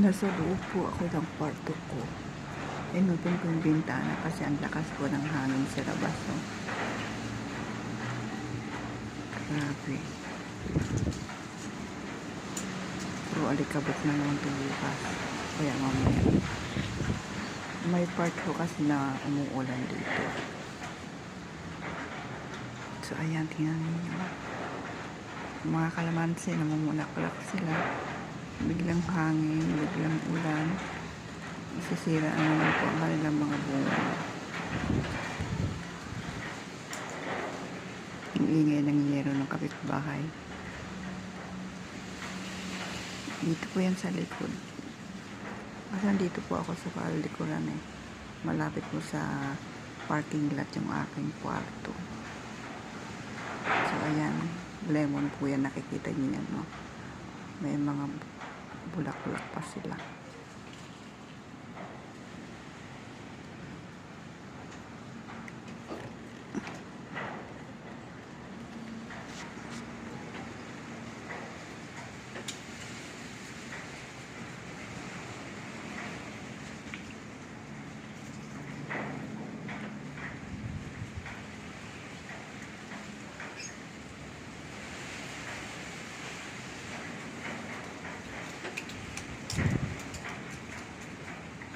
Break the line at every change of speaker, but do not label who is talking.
Nasa loob po ako ng kwarto ko. Inutin ko yung bintana kasi ang lakas po ng hangin sa labas. Oh. Grabe. Puro alikabok na naman ito bukas. Kaya mamaya. May part ko kasi na umuulan dito. So ayan, tingnan ninyo. Mga kalamansi, namumulaklak sila. Biglang hangin, biglang ulan. Isisira naman po ang kanilang mga bunga. Ang ingay ng yero ng kapitbahay. Dito po yan sa likod. Kasi dito po ako sa palikuran eh. Malapit po sa parking lot yung aking kwarto. So ayan, lemon po yan, nakikita niyo yan, no? May mga bulak-bulak pa sila.